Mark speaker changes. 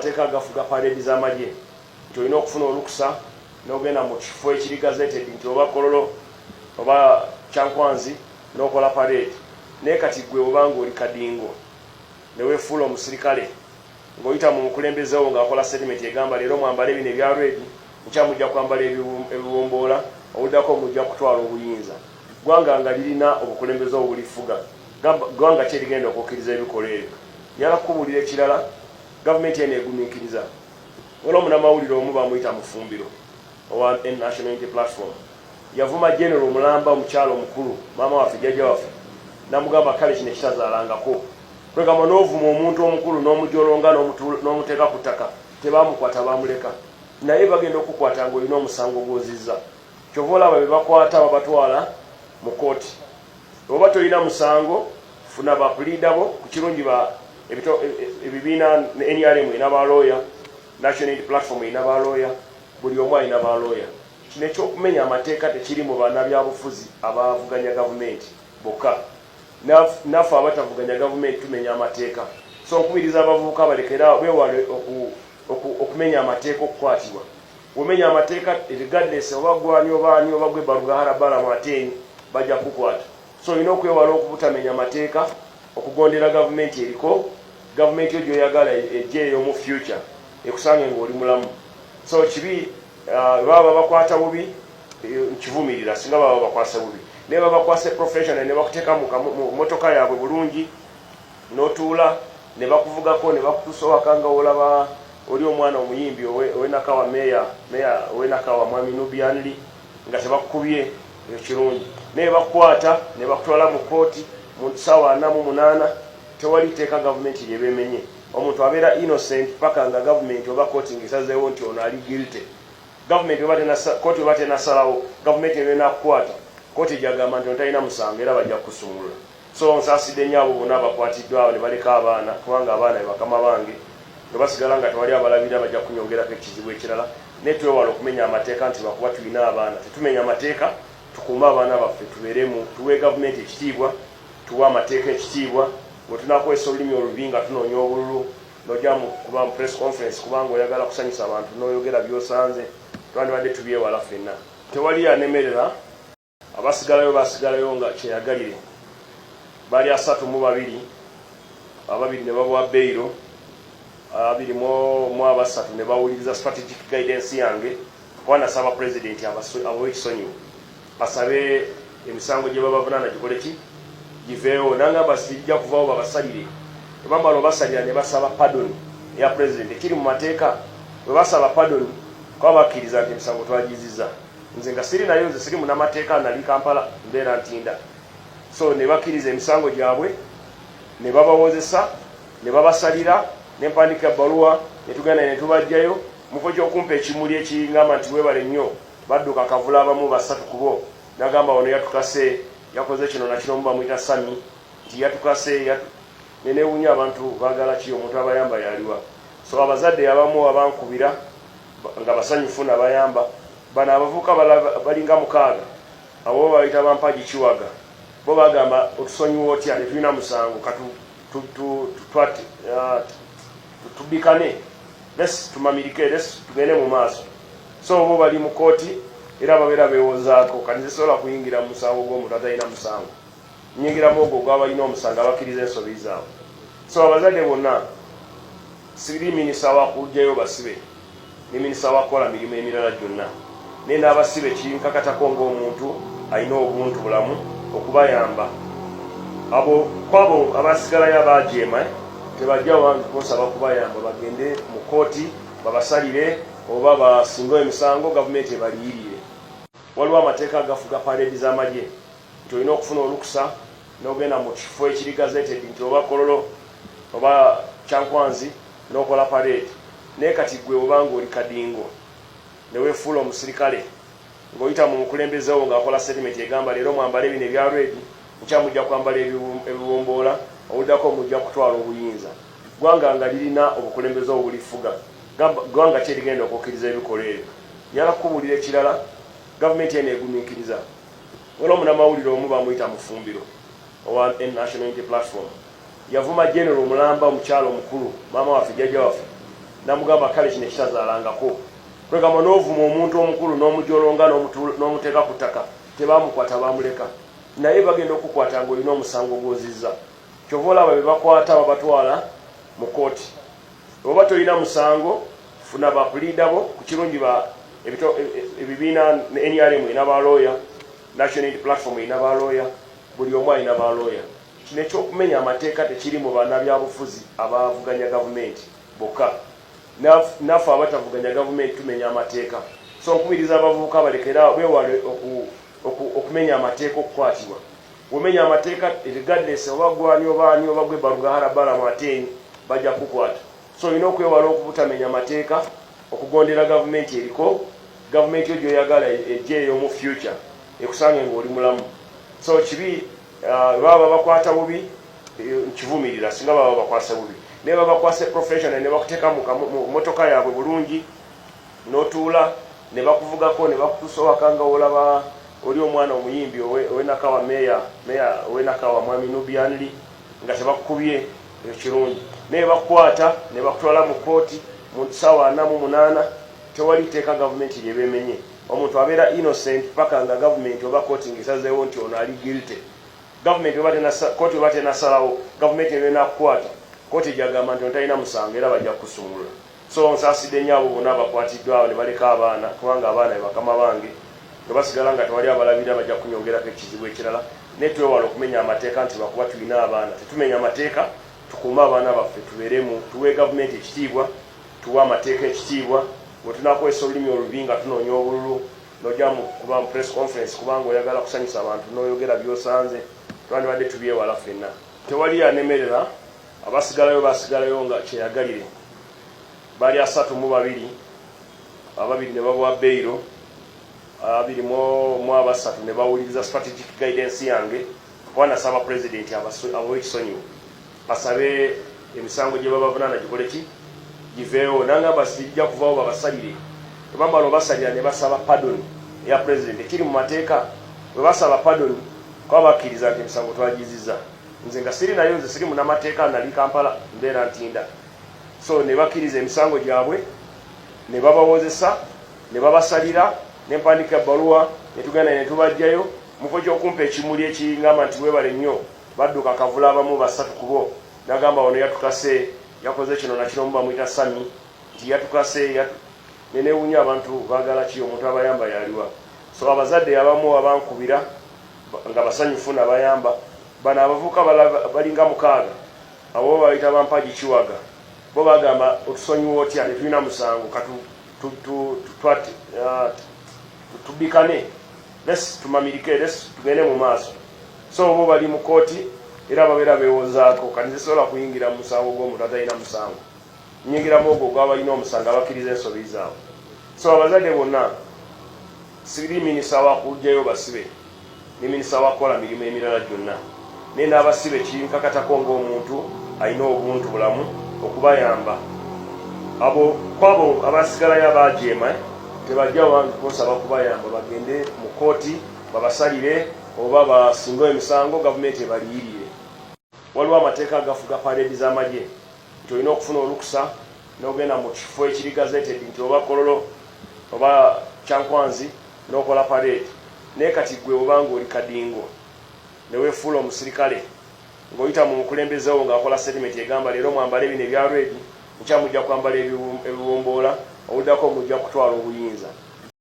Speaker 1: Teka gafuga parade z'amagye nti olina okufuna olukusa n'ogenda mu kifo ekiri gazetted nti oba Kololo oba Kyankwanzi n'okola parade naye kati gwe obanga oli Kadingo ne weefuula omusirikale ng'oyita mu mukulembezewo ng'akola settlement egamba leero mwambale bino ebya red nkya mujja kwambala ebiwomboola oluddako mujja kutwala obuyinza ggwanga nga lirina obukulembeze obulifuga ggwanga ki erigenda okukkiriza ebikolwa ebyo yala kubuulira ekirala gavumenti eno egumiikiriza waliwo omunnamawulire omu bamuyita Mufumbiro owa National Unity Platform yavuma General Mulamba omukyalo omukulu maama waffe jjajja waffe namugamba kale kino ekitazaalangako kwegamba n'ovuma omuntu omukulu n'omujolonga n'omuteeka ku ttaka tebamukwata bamuleka naye bagenda okukwata ng'olina omusango gw'ozizza kyova olaba be bakwata babatwala mu kooti oba tolina musango funa bapuliidabo ku kirungi ebibiina NRM ina balooya National Unity Platform ina balooya buli omu alina balooya kino ekyokumenya amateeka tekiri mu bannabyabufuzi abavuganya gavumenti bokka naffe abatavuganya gavumenti tumenya amateeka so nkubiriza abavubuka balekera beewale okumenya amateeka okukwatibwa wemenya amateeka regardless oba gwani obaani oba gwe Barugahara Balamu Ateeni bajja kukwata so olina okwewala okubutamenya amateeka okugondera gavumenti eriko gavumenti yo gyoyagala ejjeeyo mu future ekusange ng'oli mulamu so kibi baba bakwata bubi nkivumirira singa baba bakwase bubi naye baba bakwase professional ne bakuteeka mu motoka yaabwe bulungi n'otuula ne bakuvugako ne bakutuusa nga olaba oli omwana omuyimbi ow'enakawa meya ow'enakawa Mwami Nubianli nga tebakukubye ekirungi naye bakukwata ne bakutwala mu kooti mu ssaawa 48 tewali teeka gavumenti lye beemenye omuntu abeera innocent paka nga gavumenti oba kooti ng'esazeewo nti ono ali guilty gavumenti kooti oba tenasalawo gavumenti erina kukwata kooti gyagamba nti ontalina musango era bajja kukusumulula so nsaasidde nnyo abo bonna abakwatiddwawo ne baleka abaana kubanga abaana be bakama bange nga basigala nga tewali abalabira bajja kunyongerako ekizibu ekirala naye twewala okumenya amateeka nti bakuba tulina abaana tetumenya amateeka tukuume abaana baffe tubeeremu tuwe gavumenti ekitiibwa tuwe amateeka ekitiibwa bwe tunakozesa olulimi olubi nga tunoonya obululu nojja kuba mu press conference kubanga oyagala kusanyusa abantu n'oyogera by'osanze twandibadde tubyewala ffenna tewali yanemerera abasigalayo basigalayo nga kyeyagalire bali 32 ababiri ne babuwa beyiro 23 ne bawuliriza strategic guidance yange kwanasaba president ab'ekisonyiwo basabe emisango gye babavunaana gikole ki giveewo nangamba sijja kuvaawo babasalire ebamala obasalira ne basaba pardon eya president ekiri mu mateeka bwe basaba pardon kuba bakkiriza nti emisango twagizizza nze nga siri nayo nze siri munamateeka nali Kampala mbeera ntinda so ne bakkiriza emisango gyabwe ne babawozesa ne babasalira ne mpandika ebbaluwa ne tugenda ne tubajjayo mufo ky'okumpa ekimuli ekingamba nti weebale nnyo badduka kavula abamu 3 ku bo nagamba wano yatukase yakoze kino nakino muba mwita Sami nti yatukase nenewunya abantu baagala ki omuntu abayamba yaliwa so abazadde abamu abankubira nga basanyufu nabayamba bano abavuka balinga 6 abo bayita bampaji Kiwaga bo bagamba otusonyiwa otya tetulina musango tubikane tumamirike tugende mu maaso so bo bali mu kooti era babeera beewozaako kati zisobola kuyingira mu musango gw'omuntu atalina musango nyingiramu ogwo gw'abalina omusango abakkiriza ensobi zaabwe so abazadde bonna siri minisita wakugjayo basibe ne minisita wakukola mirimu emirala gyonna naye n'abasibe kinkakatako ng'omuntu alina obuntu bulamu okubayamba kwabo abasigalayo abajeema tebajja wange kunsaba kubayamba bagende mu kooti babasalire oba basinga emisango gavumenti ebaliyirire waliwo amateeka agafuga parade z'amagye nti olina okufuna olukusa n'ogenda mu kifo ekiri gazetted nti oba Kololo oba Kyankwanzi n'okola parade naye kati gwe obanga oli Kadingo ne weefuula omusirikale ng'oyita mu mukulembezewo ng'akola settlement egamba leero mwambale bino ebya red nkya mujja kwambala ebiwomboola oluddako mujja kutwala obuyinza ggwanga nga lirina obukulembeze obulifuga ggwanga ki erigenda okukkiriza ebikolwa ebyo yala kubuulira ekirala gavumenti eno egumiikiriza waliwo omunnamawulire omu bamuyita Mufumbiro owa National Unity Platform yavuma General Mulamba omukyalo omukulu maama waffe jjajja waffe namugamba kale kino ekitazaalangako kwegamba n'ovuma omuntu omukulu n'omujolonga n'omuteeka ku ttaka tebamukwata bamuleka naye bagenda okukwata ng'olina omusango gw'ozizza kyova olaba be bakwata babatwala mu kooti oba tolina musango funa bakulindabo ku kirungi ebibiina NRM erina balooya National Platform erina balooya buli omu alina balooya kino ekyokumenya amateeka tekiri mu bannabyabufuzi abavuganya gavumenti bokka naffe abatavuganya gavumenti tumenya amateeka so nkubiriza abavubuka balekera beewale okumenya amateeka okukwatibwa womenya amateeka regardless oba gwani obaani oba gwe Barugahara Balamateni bajja kukwata so olina okwewala okubutamenya amateeka okugondera gavumenti eriko gavumenti ojo oyagala ejjeeyo mu future ekusange ng'oli mulamu so kibi baba bakwata bubi nkivumirira singa baba bakwasa bubi naye baba bakwase professional ne bakuteeka mu motoka yaabwe bulungi n'otuula ne bakuvugako ne bakutuusa owaka nga olaba oli omwana omuyimbi ow'enakawa meya ow'enakawa Mwami Nubianli nga tebakukubye ekirungi naye bakukwata ne bakutwala mu kooti mu ssaawa 48 tewali teeka gavumenti lye beemenye omuntu abeera innocent paka nga gavumenti oba kooti ng'esazeewo nti ono ali guilty gavumenti kooti oba tenasalawo gavumenti erina kukwata kooti gyagamba nti ontalina musango era bajja kusumulula so nsaasidde nnyo abo bonna bakwatiddwawo ne baleka abaana kubanga abaana be bakama bange nga basigala nga tewali abalabira bajja kunyongerako ekizibu ekirala naye twewala okumenya amateeka nti lwakuba tulina abaana tetumenya amateeka tukuume abaana baffe tubeeremu tuwe gavumenti ekitiibwa tuwe amateeka ekitiibwa bwe tunakozesa olulimi olubi nga tunoonya obululu nojja kuba mu press conference kubanga oyagala kusanyusa abantu n'oyogera by'osanze twandibadde tubyewala ffenna tewali yanemerera abasigalayo basigalayo nga kyeyagalire bali 32 ababiri ne babwa beyiro 23 ne bawuliriza strategic guidance yange wanasaba president ab'ekisonyiwo basabe emisango gye babavunaana gikole ki giveewo nangamba sijja kuvaawo babasalire tebamala obasalira ne basaba pardon eya president ekiri mu mateeka bwe basaba pardon kuba bakkiriza nti emisango twagizizza nze nga siri nayo nze siri munamateeka nali Kampala mbeera ntinda so ne bakkiriza emisango gyabwe ne babawozesa ne babasalira ne mpandika ebbaluwa ne tugenda ne tubajjayo mufo ky'okumpa ekimuli ekingamba nti weebale nnyo badduka kavula abamu 3 ku bo nagamba wano yatukase yakoze kino nakino mu bamuyita Sami nti yatukase nenewunya abantu baagala ki omuntu abayamba yaliwa so abazadde abamu abankubira nga basanyufu nabayamba bano abavuka balinga 6 abo bayita bampaji Kiwaga bo bagamba otusonyiwa otya tetulina musango tubikane tumamirike tugende mu maaso so bo bali mu kooti era babeera beewozaako kati zisobola kuyingira mu musango gw'omuntu atalina musango nyingiramu ogwo gw'abalina omusango abakkiriza ensobi zaabwe so abazadde bonna siri minisita wakugjayo basibe ne minisita wakukola mirimu emirala gyonna naye n'abasibe kinkakatako ng'omuntu alina obuntu bulamu okubayamba abo kwabo abasigalayo abajeema tebajja wange kunsaba kubayamba bagende mu kooti babasalire oba basinga emisango gavumenti ebaliyirire waliwo amateeka agafuga pareedi z'amagye nti olina okufuna olukusa n'ogenda mu kifo ekiri gazetted nti oba kololo oba kyankwanzi n'okola pareedi naye kati gwe obanga oli kadingo ne weefuula omusirikale ng'oyita mu mukulembezewo ng'akola settlement egamba leero mwambala ebino ebya redi nkya mujja kwambala ebiwomboola obuddako mujja kutwala obuyinza